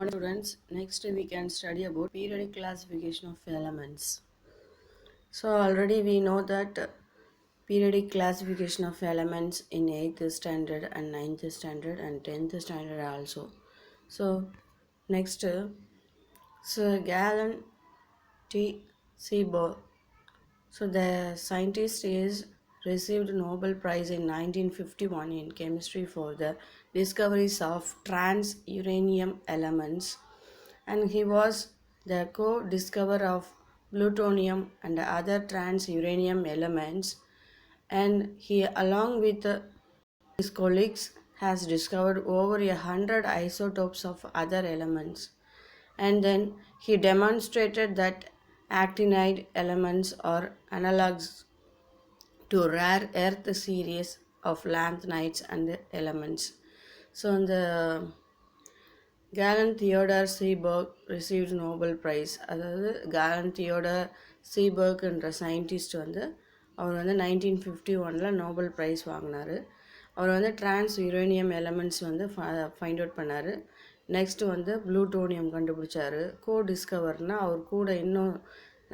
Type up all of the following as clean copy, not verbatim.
Students, next we can study about periodic classification of elements. So already we know that periodic classification of elements in 8th standard and 9th standard and 10th standard also. So next, Sir Galen T. Seaborg. So the scientist is received Nobel Prize in 1951 in chemistry for the discoveries of trans-uranium elements, and he was the co-discoverer of plutonium and other trans-uranium elements, and he along with his colleagues has discovered over 100 isotopes of other elements, and then he demonstrated that actinide elements are analogues to rare earth series of lanthanides and elements. So the Galen Theodor Seeberg received Nobel Prize. அதாவது Galen Theodor Seeberg என்ற scientist அவர் 1951 Nobel prize வாங்கினார். அவர் transuranium elements find out பண்ணார். Next plutonium கண்டுபிடிச்சாரு. டிஸ்கவர்னால் அவர் கூட இன்னும்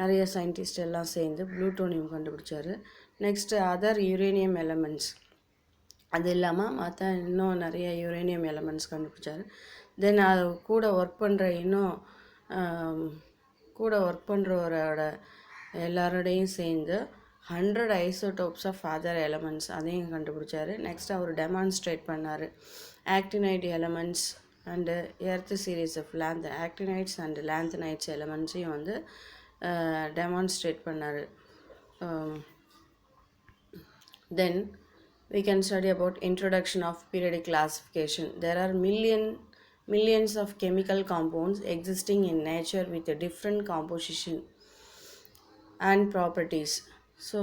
நிறைய சயின்டிஸ்ட் எல்லாம் சேர்ந்து ப்ளூட்டோனியம் கண்டுபிடிச்சாரு. நெக்ஸ்ட்டு அதர் யுரேனியம் எலமெண்ட்ஸ், அது இல்லாமல் மற்ற இன்னும் நிறைய யுரேனியம் எலமெண்ட்ஸ் கண்டுபிடிச்சாரு. தென் அது கூட ஒர்க் பண்ணுறவரோட எல்லாரோடையும் சேர்ந்து 100 ஐசோடோப்ஸ் ஆஃப் அதர் எலமெண்ட்ஸ் அதையும் கண்டுபிடிச்சாரு. நெக்ஸ்ட் அவர் டெமான்ஸ்ட்ரேட் பண்ணார் actinide elements and earth series of actinides and lanthanides எலமெண்ட்ஸையும் டெமான்ஸ்ட்ரேட் பண்ணார். Then we can study about introduction of periodic classification. There are millions of chemical compounds existing in nature with a different composition and properties. So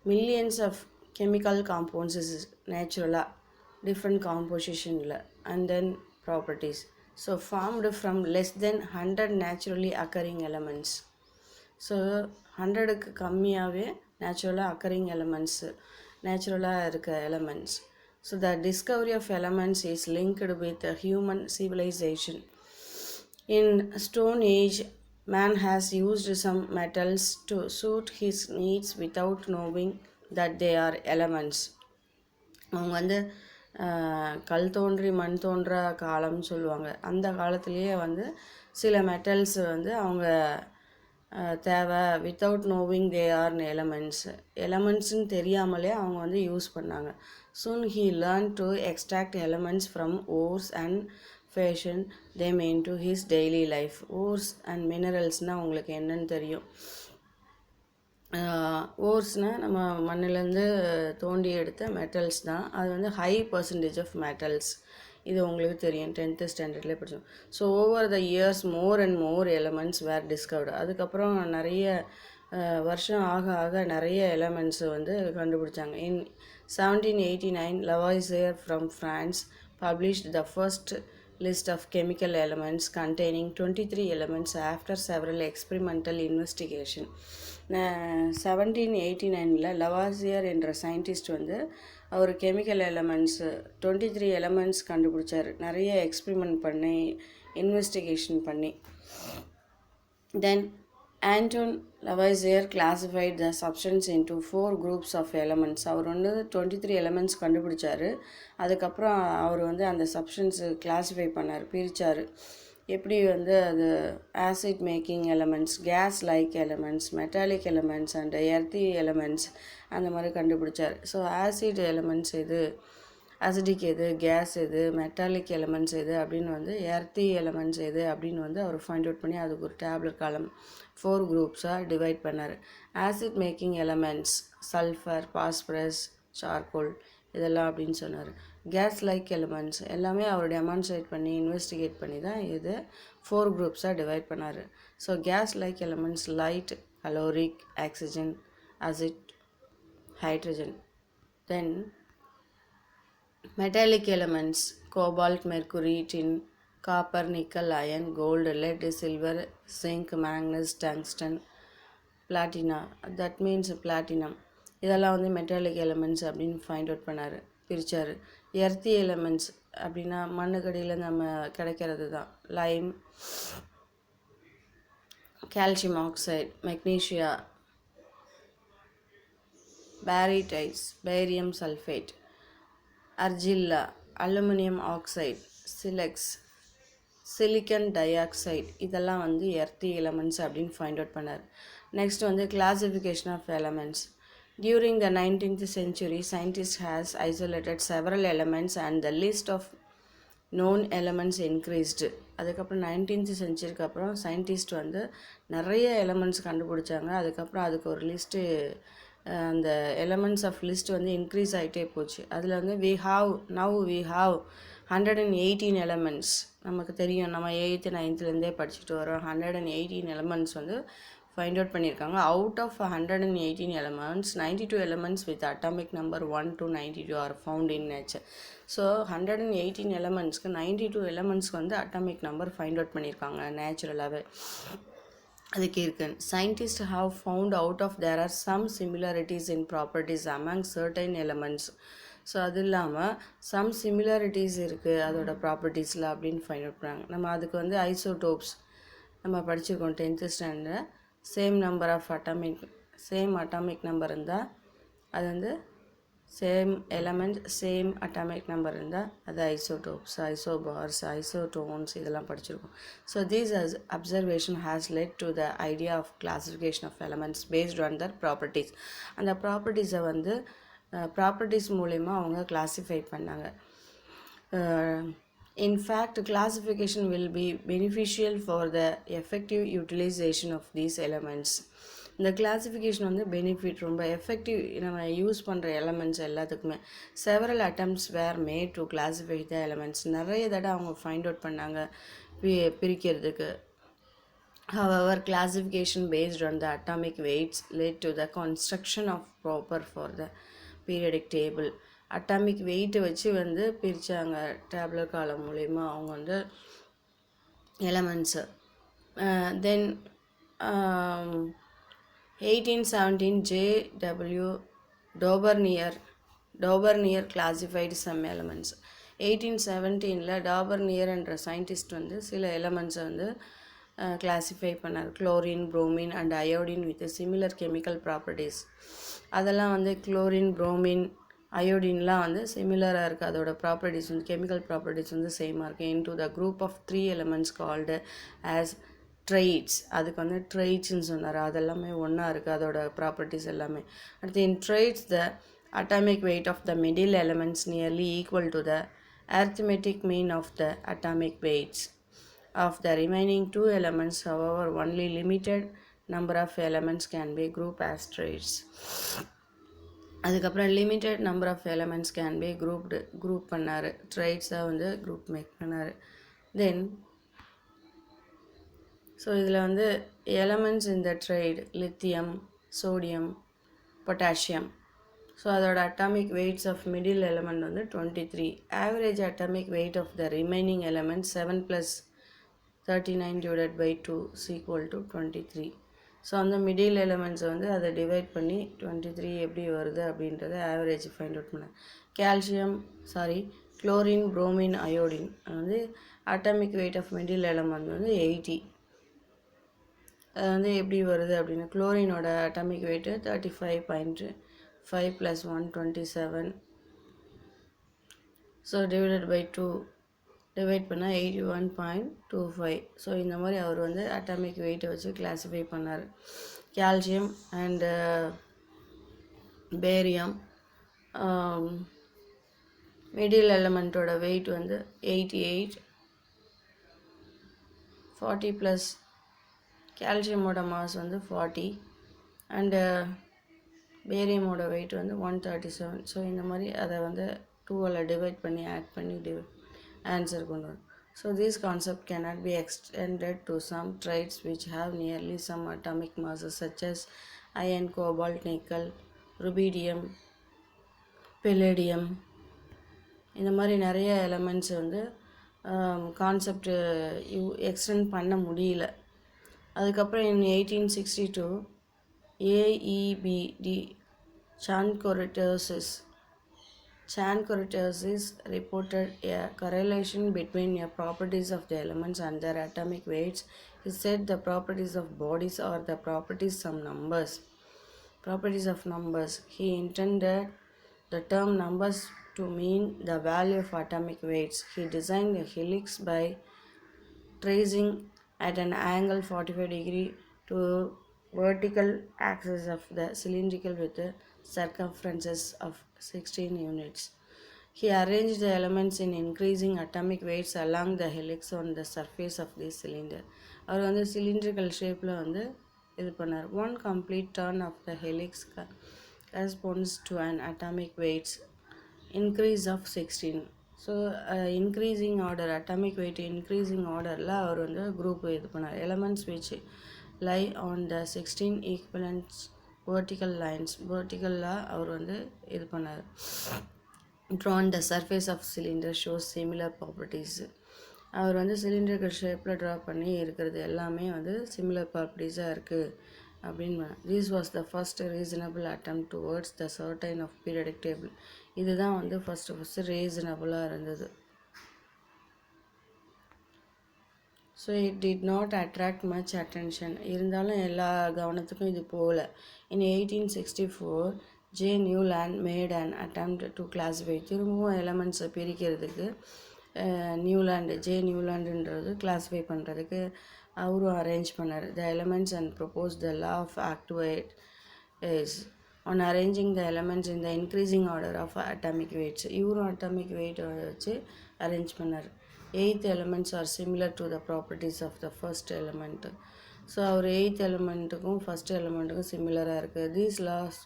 millions of chemical compounds is natural different composition and then properties. So formed from less than 100 naturally occurring elements. So 100க்கு கம்மியாகவே நேச்சுரலாக occurring நேச்சுரலாக இருக்க elements. So the discovery of elements is linked with human civilization. In stone age man has used some metals to suit his needs without knowing that they are elements. அவங்க கல் தோன்றி மண் தோன்றா காலம்னு சொல்லுவாங்க. அந்த காலத்துலேயே சில மெட்டல்ஸ் அவங்க தேவை வித்தவுட் நோவிங் தே ஆர் எலமெண்ட்ஸ்ன்னு தெரியாமலே அவங்க யூஸ் பண்ணாங்க. Soon he learn to extract elements from ores and fashion them in to his daily life. Ores and மினரல்ஸ்னால் உங்களுக்கு என்னன்னு தெரியும். ஓர்ஸ்னால் நம்ம மண்ணிலேருந்து தோண்டி எடுத்த மெட்டல்ஸ் தான். அது ஹை பர்சன்டேஜ் ஆஃப் மெட்டல்ஸ். இது உங்களுக்கு தெரியும், 10th ஸ்டாண்டர்ட்லேயே படித்தோம். So over the years more and more elements were discovered. அதுக்கப்புறம் நிறைய வருஷம் ஆக ஆக நிறைய எலமெண்ட்ஸ் கண்டுபிடிச்சாங்க. In 1789 Lavoisier from France published the first list of chemical elements containing 23 elements after several experimental investigation. 1789 Lavoisier என்ற சயின்டிஸ்ட் அவர் கெமிக்கல் எலமெண்ட்ஸ் 23 எலமெண்ட்ஸ் கண்டுபிடிச்சார், நிறைய எக்ஸ்பிரிமெண்ட் பண்ணி இன்வெஸ்டிகேஷன் பண்ணி. தென் Anton Lavoisier classified the substance into 4 groups of elements. அவர் 23 elements கண்டுபிடிச்சார். அதுக்கப்புறம் அவர் அந்த substance classify பண்ணார், பிரித்தார். எப்படி அது acid making elements, gas like elements, metallic elements and earthy elements அந்த மாதிரி கண்டுபிடிச்சார். ஸோ ஆசிட் எலமெண்ட்ஸ் எது, அசிடிக் எது, கேஸ் எது, மெட்டாலிக் எலமெண்ட்ஸ் எது அப்படின்னு எர்த்தி எலமெண்ட்ஸ் எது அப்படின்னு அவர் ஃபைண்ட் அவுட் பண்ணி அதுக்கு ஒரு டேப்லெட் காலம் 4 குரூப்ஸாக டிவைட் பண்ணார். Acid making elements sulphur, phosphorus, charcoal இதெல்லாம் அப்படின்னு சொன்னார். கேஸ் லைக் எலமெண்ட்ஸ் எல்லாமே அவர் டெமான்ஸ்ட்ரேட் பண்ணி இன்வெஸ்டிகேட் பண்ணி தான் இது 4 குரூப்ஸாக டிவைட் பண்ணார். So gas like elements light, caloric, oxygen, acid, hydrogen. Then metallic elements cobalt, mercury, tin, copper, nickel, iron, gold, lead, silver, zinc, manganese, tungsten, platina. That means platinum. இதெல்லாம் metallic elements அப்படின்னு find out பண்ணார், பிரித்தார். Earthy elements அப்படின்னா மண்ணுக்கடியில் நம்ம கிடைக்கிறது தான். Lime, calcium oxide, magnesia, barytes, barium sulphate, argilla, aluminium oxide, silex, silicon dioxide, இதெல்லாம் வந்து எர்த்தி எலமெண்ட்ஸ் அப்படின்னு ஃபைண்ட் அவுட் பண்ணார். நெக்ஸ்ட் வந்து classification of elements. During the 19th century, scientists has isolated several elements and the list of known elements increased. அதுக்கப்புறம் 19th சென்ச்சுரிக்கு அப்புறம் scientist வந்து நிறைய elements கண்டுபிடிச்சாங்க. அதுக்கப்புறம் அதுக்கு ஒரு லிஸ்ட்டு, அந்த எலமெண்ட்ஸ் ஆஃப் லிஸ்ட் வந்து இன்க்ரீஸ் ஆகிட்டே போச்சு. அதில் வந்து we have 118 எலமெண்ட்ஸ். நமக்கு தெரியும், நம்ம 8th 9th படிச்சுட்டு வரோம். 118 எலமெண்ட்ஸ் வந்து ஃபைண்ட் அவுட் பண்ணியிருக்காங்க. Out of 118 elements, 92 elements with atomic number 1 to 92 are found in nature. So 118 elementsக்கு 92 elements வந்து அட்டாமிக் நம்பர் ஃபைண்ட் அவுட் பண்ணியிருக்காங்க நேச்சுரலாகவே. அதுக்கு இருக்கு. Scientists have found out of there are some similarities in properties among certain elements. So அது இல்லாமல் some similarities இருக்குது அதோட ப்ராப்பர்ட்டிஸில் அப்படின்னு ஃபைண்ட் அவுட் பண்ணாங்க. நம்ம அதுக்கு வந்து ஐசோடோப்ஸ் நம்ம படிச்சிருக்கோம் 10th standard. Same atomic number இருந்தால் அது வந்து same element same atomic number இருந்தால் அது ஐசோடோப்ஸ், ஐசோபார்ஸ், ஐசோடோன்ஸ் இதெல்லாம் படிச்சிருக்கோம். So these observation has led to the idea of classification of elements based on their properties. அந்த ப்ராப்பர்ட்டிஸை வந்து ப்ராப்பர்ட்டிஸ் மூலிமா அவங்க கிளாஸிஃபை பண்ணாங்க. In fact, classification will be beneficial for the effective utilization of these elements. இந்த classification வந்து benefit, ரொம்ப effective, நம்ம யூஸ் பண்ணுற எலமெண்ட்ஸ் எல்லாத்துக்குமே. Several attempts where made to classify the elements. நிறைய தடவை அவங்க ஃபைண்ட் அவுட் பண்ணாங்க பிரிக்கிறதுக்கு. However, classification based on the atomic weights led to the construction of proper for the periodic table. Atomic வெயிட்டை வச்சு வந்து பிரித்தாங்க டேப்லெட் காலம் மூலிமா அவங்க வந்து elements. Then 1817 J.W. Dobereiner classified some elements. 1817 Dobereiner என்ற சயின்டிஸ்ட் வந்து சில எலமெண்ட்ஸை வந்து கிளாஸிஃபை பண்ணார். Chlorine, bromine and iodine with similar chemical properties. அதெல்லாம் வந்து குளோரின், புரோமின், அயோடின்லாம் வந்து சிமிலராக இருக்குது. அதோட ப்ராப்பர்ட்டிஸ் வந்து கெமிக்கல் ப்ராப்பர்ட்டிஸ் வந்து சேமாக இருக்குது. Into the group of 3 elements called as triads. அதுக்கு வந்து ட்ரைட்ஸ்ன்னு சொன்னார். அதெல்லாமே ஒன்றா இருக்குது அதோட ப்ராப்பர்ட்டிஸ் எல்லாமே. அடுத்து in triads the atomic weight of the middle elements nearly equal to the arithmetic mean of the atomic weights of the remaining 2 elements. However, only limited number of elements can be grouped as traits. அதுக்கப்புறம் limited number of elements can be group பண்ணார். ட்ரைட்ஸாக வந்து group make பண்ணார். தென் so இதில் வந்து elements இந்த triad lithium, sodium, potassium. So அதோட atomic weights of middle element வந்து 23. Average atomic weight of the remaining element 7 + 39 divided by 2 is equal to 23. So அந்த மிடில் எலமெண்ட்ஸை வந்து அதை டிவைட் பண்ணி 23 எப்படி வருது அப்படின்றத ஆவரேஜ் ஃபைண்ட் அவுட் பண்ணேன். குளோரின், புரோமின், அயோடின் வந்து atomic weight of middle element வந்து 80. அது வந்து எப்படி வருது அப்படின்னா குளோரினோட atomic weight 35.5 + 1 27. So divided by 2 divide பண்ணால் 81.25. ஸோ இந்த மாதிரி அவர் வந்து அட்டாமிக் வெயிட்டை வச்சு கிளாஸிஃபை பண்ணார். கால்சியம் அண்டு பேரியம் மிடில் எலமெண்ட்டோட வெயிட் வந்து 88. 40 ப்ளஸ் கால்சியமோட மாஸ் வந்து 40 அண்டு பேரியமோட வெயிட் வந்து 137. ஸோ இந்த மாதிரி அதை வந்து 2ஆல் டிவைட் பண்ணி ஆட் பண்ணி ஆன்சர் கொண்டு வரும். So this concept cannot be extended to some traits which have nearly some atomic masses such as iron, cobalt, nickel, rubidium, palladium. இந்த மாதிரி நிறைய எலமெண்ட்ஸ் வந்து கான்செப்ட் எக்ஸ்டெண்ட் பண்ண முடியல. அதுக்கப்புறம் in 1862 AEBD சான்கோரிட்டோசிஸ் Chan-Kurtosis reported a correlation between the properties of the elements and their atomic weights. He said the properties of bodies are the properties of numbers. Properties of numbers. He intended the term numbers to mean the value of atomic weights. He designed a helix by tracing at an angle 45 degree to vertical axis of the cylindrical with circumferences of 16 units. He arranged the elements in increasing atomic weights along the helix on the surface of the cylinder. அவர் வந்து cylindrical shapeல வந்து இது பண்ணார். One complete turn of the helix corresponds to an atomic weights increase of 16. So increasing order atomic weight increasing ஆர்டரில் அவர் வந்து group இது பண்ணார். Elements which lie on the 16 equivalence vertical lines வேர்ட்டிக்கலாக அவர் வந்து இது பண்ணார். Drawn the surface of cylinder shows similar properties. அவர் வந்து சிலிண்டர்கள் ஷேப்பில் ட்ரா பண்ணி இருக்கிறது எல்லாமே வந்து சிமிலர் ப்ராப்பர்ட்டிஸாக இருக்குது அப்படின்னு. This was the first reasonable attempt towards the certain of periodic table. இதுதான் வந்து ஃபஸ்ட்டு ரீசனபுளாக இருந்தது. So it did not attract much attention. இருந்தாலும் எல்லா கவனத்துக்கும் இது போகல. In 1864 J Newland made and attempt to classify. திரும்பவும் எலமெண்ட்ஸை பிரிக்கிறதுக்கு நியூலாண்டுன்றது கிளாஸிஃபை பண்ணுறதுக்கு அவரும் அரேஞ்ச் பண்ணார். The elements and propose the law of octaves is on arranging the elements in the increasing order of atomic weights. இவரும் atomic weight வச்சு arrange பண்ணார். 8th elements are similar to the properties of the first element. ஸோ அவர் 8th எலிமெண்ட்டுக்கும் first எலிமெண்ட்டுக்கும் சிமிலராக இருக்குது. These laws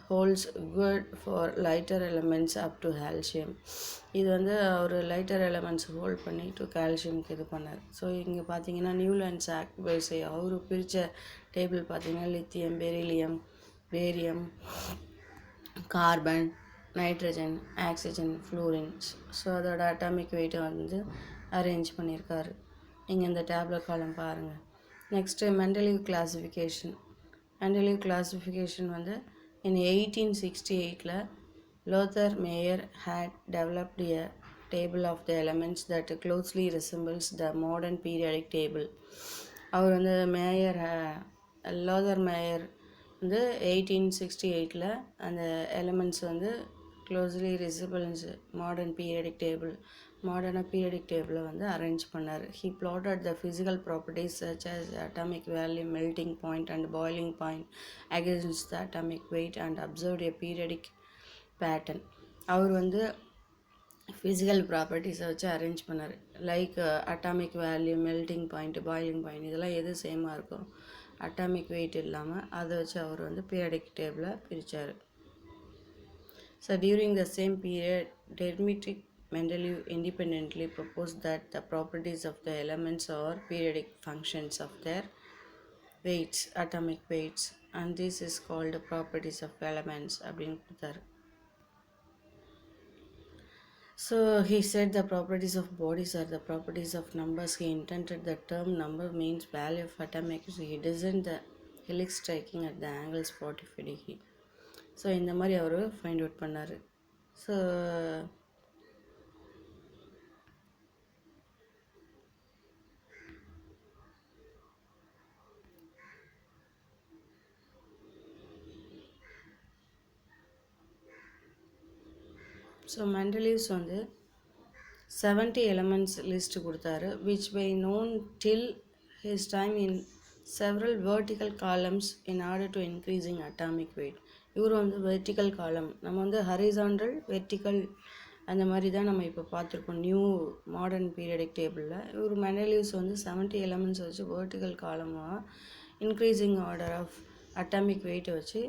holds good for lighter elements up to calcium. இது வந்து அவர் லைட்டர் எலிமெண்ட்ஸ் ஹோல்ட் பண்ணி டு கால்சியம்க்கு இது பண்ணார். ஸோ இங்கே பார்த்தீங்கன்னா நியூலாண்ட்ஸ் ஆக்டிவைஸை அவர் பிரித்த டேபிள் பார்த்தீங்கன்னா lithium, beryllium, barium, carbon, nitrogen, oxygen, fluorines. So அதோட அட்டாமிக் வெயிட்டை வந்து அரேஞ்ச் பண்ணியிருக்காரு. நீங்கள் இந்த டேப்லெட் காலம் பாருங்கள். Next Mendeleev classification. Mendeleev classification வந்து in 1868 Lothar Meyer had developed a table of the elements that closely resembles the modern periodic table. அவர் வந்து லோதர் mayor வந்து 1868 அந்த எலமெண்ட்ஸ் வந்து க்ளோஸ்லி ரிசம்பிள்ஸ் மாடர்ன் பீரியடிக் டேபிளை வந்து அரேஞ்ச் பண்ணார். He blotted the physical properties such as atomic value, melting point and boiling point against the atomic weight and observed a periodic pattern. அவர் வந்து physical ப்ராப்பர்ட்டிஸை வச்சு arrange பண்ணார். Like atomic value, melting point, boiling point இதெல்லாம் எது சேமாக இருக்கும் atomic wait இல்லாமல் அதை வச்சு அவர் வந்து பீரியடிக் டேபிளை பிரித்தார். So during the same period, Dmitry Mendeleev independently proposed that the properties of the elements are periodic functions of their weights, atomic weights, and this is called the properties of elements அப்படின்னு கொடுத்தாரு. So he said the properties of bodies are the properties of numbers. He intended the term number means value of atomic. So he designed the helix striking at the angles 45 degree. So இந்த மாதிரி அவர் find out பண்ணார். So Mendeleev's வந்து 70 elements list கொடுத்தாரு. Which by known till his time in several vertical columns in order to increasing atomic weight. இவர் வந்து vertical காலம், நம்ம வந்து ஹரிசாண்டல் வெர்டிக்கல் அந்த மாதிரி தான் நம்ம இப்போ பார்த்துருக்கோம் நியூ மாடர்ன் பீரியடிக் டேபிளில். இவர் மெண்டலீவ்ஸ் வந்து 70 எலமெண்ட்ஸ் வச்சு வெர்டிக்கல் காலமாக இன்க்ரீஸிங் ஆர்டர் ஆஃப் அட்டாமிக் வெயிட்டை வச்சு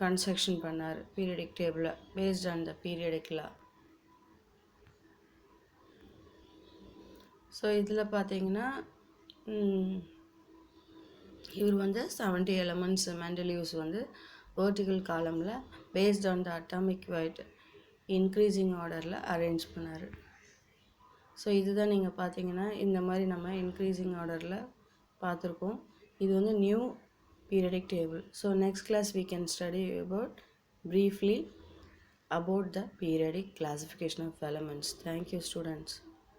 கன்ஸ்ட்ரக்ஷன் பண்ணார் பீரியடிக் டேபிளில் based on the periodic law. So இதில் பார்த்தீங்கன்னா இவர் வந்து 70 எலமெண்ட்ஸ் மெண்டலீவ்ஸ் வந்து வெர்டிக்கல் காலமில் based on the atomic weight increasing ஆர்டரில் அரேஞ்ச் பண்ணார். ஸோ இதுதான் நீங்கள் பார்த்தீங்கன்னா இந்த மாதிரி நம்ம இன்க்ரீஸிங் ஆர்டரில் பார்த்துருக்கோம். இது வந்து new periodic table. So next class we can study about briefly about the periodic classification of elements. Thank you, students.